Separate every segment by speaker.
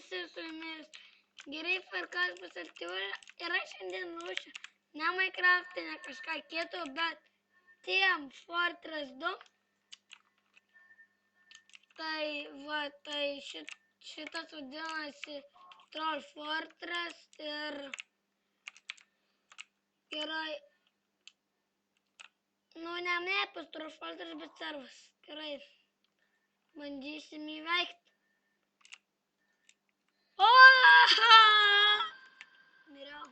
Speaker 1: visi su jumis. Gerai, Farkas pasakė, yra šiandien ruošia. Ne Minecraft'e, ne kažką kito, bet Team Fortress 2. Tai šitas vadinasi Troll Fortress ir yra, ne map'as Troll Fortress, bet servas. Gerai, bandysim įveikti. Miriau.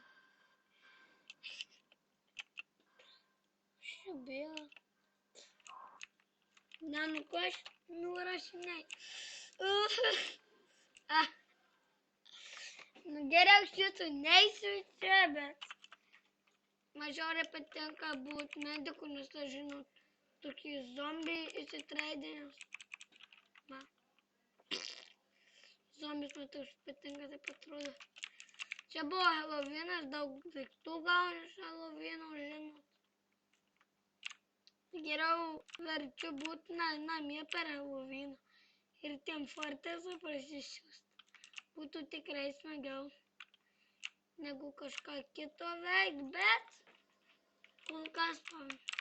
Speaker 1: Šibėjo. Ko aš nurašinai. Geriau šitų neįsiu čia, bet mažiau patinka būti mediku, nes aš žinau, tokį zombį įsitraidinęs. Zombis matau, patinka, taip atrodo. Čia buvo Halloweenas, daug daiktų gauni iš Halloweeno, žinot. Geriau verčiu būti namie per Halloweeną ir Team Fortress'ą prasisiųsti. Būtų tikrai smagiau negu kažką kito veikt, bet kol kas spaudžiu.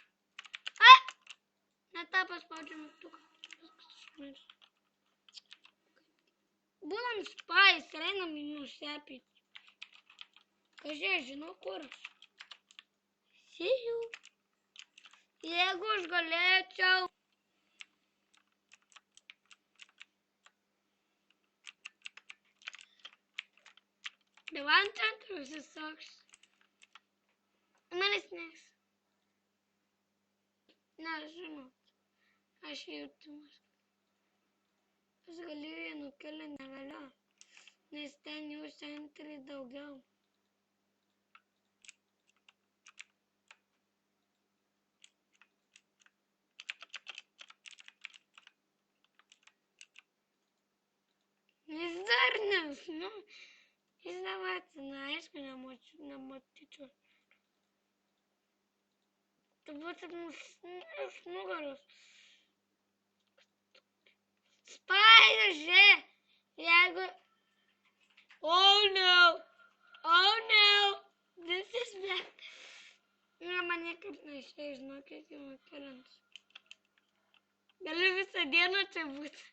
Speaker 1: Ne tą paspaudžiu mygtuką. Būnam spais ir einam į nusepyti. Kažkai žinau, kur aš. Sijų. Jeigu aš galėčiau. Давай центру засохш. Manęs nes. Nežinau. Aš jautimas. Aš galiu jį nukelti negaliu. Nes ten jų centrai daugiau. Jis dar jis nevatina, aišku, nematyčiau. Tai būtų iš nugaros. Spider, žiūrėk, jeigu... Oh no, this is bad. Man niekaip neišėjai, žinokit, jau nukeliant. Galiu visą dieną čia būti.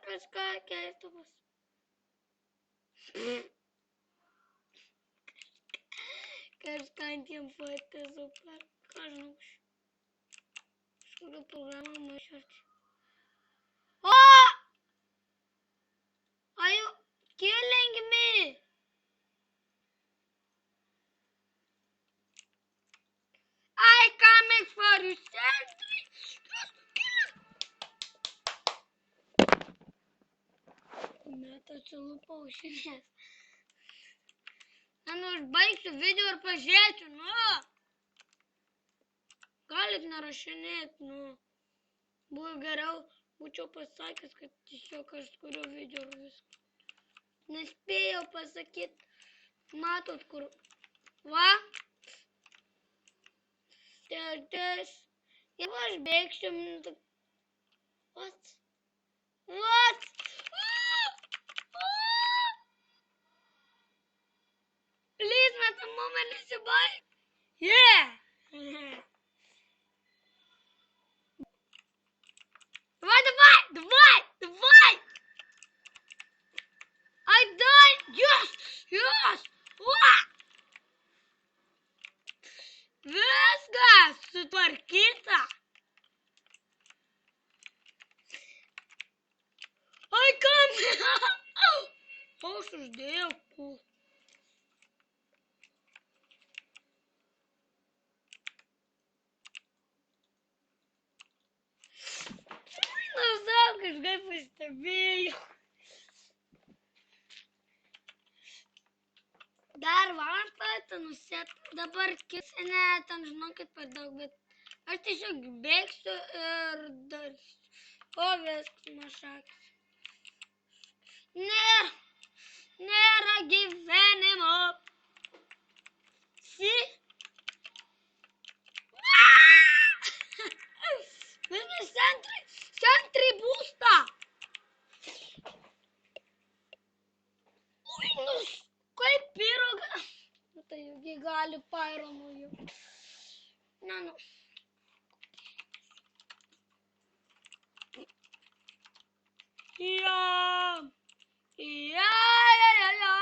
Speaker 1: Kažką keistų bus. Kažką Team Fortress'o per, ką žinau, kažkokią programą maišarti. Are you killing me? I coming for you, sentry! Metas lūpau šinės. Užbaigsiu video ir pažiūrėsiu, Galit nerašinėti, Būčiau pasakęs, kad tiesiog aš kuriu video ir viską. Nespėjau pasakyti. Matot, kur... Va. Jeigu aš bėgsiu... What? Please, net a moment nesibaig. Yeah! Давай! I died! Yes! Viskas sutvarkyta. I come! Aš uždėjau kul. Kažkaip pastebėjau. Dar vaštą nusėt. Dabar kisenė, ten žinokit per daug, bet aš tiesiog bėgsiu ir darysiu. O viskas mašakis. Nėra gyvenimo kaip pirogą. Nu, tai jaugi gali pairomų jau. Ne, nu. Ja. Ja, ja, ja, ja.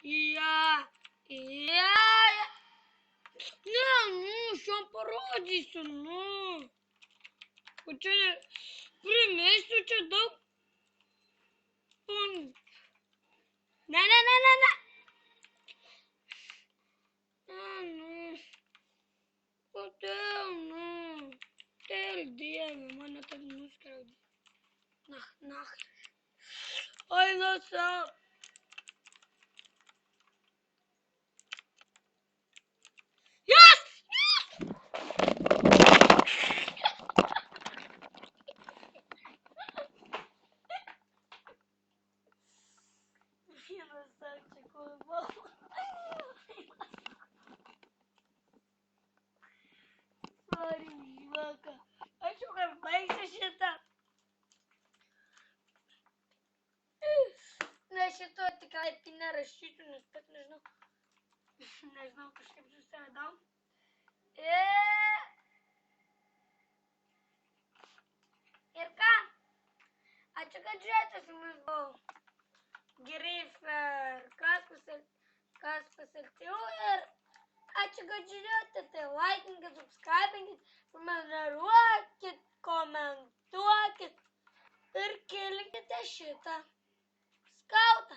Speaker 1: Ja, ja, ja. Ne, nu, šiam parodysiu, nu. O čia primesiu čia daug. Ne, ne, ne, ne, ne. Nu, kodėl, nu. Dėl dieve, mane taip nuskriaudė. Na. Oi, lasau. Yes! Vienas sakė, kol buvo. Sorry, žvaka. Aš jau kad baigsiu šitą. Na, šito tikrai nerašysiu, nes pat nežinau. Nežinau, kažkaip susiradau. Ir ką? Ačiū, kad žiūrėjote, su mumis buvau. Griffer, kas pasakčiau ir ačiū, kad žiūrėjote, tai laikinkit, subscribinkit, prenumeruokit, komentuokit ir kilkite šitą skautą.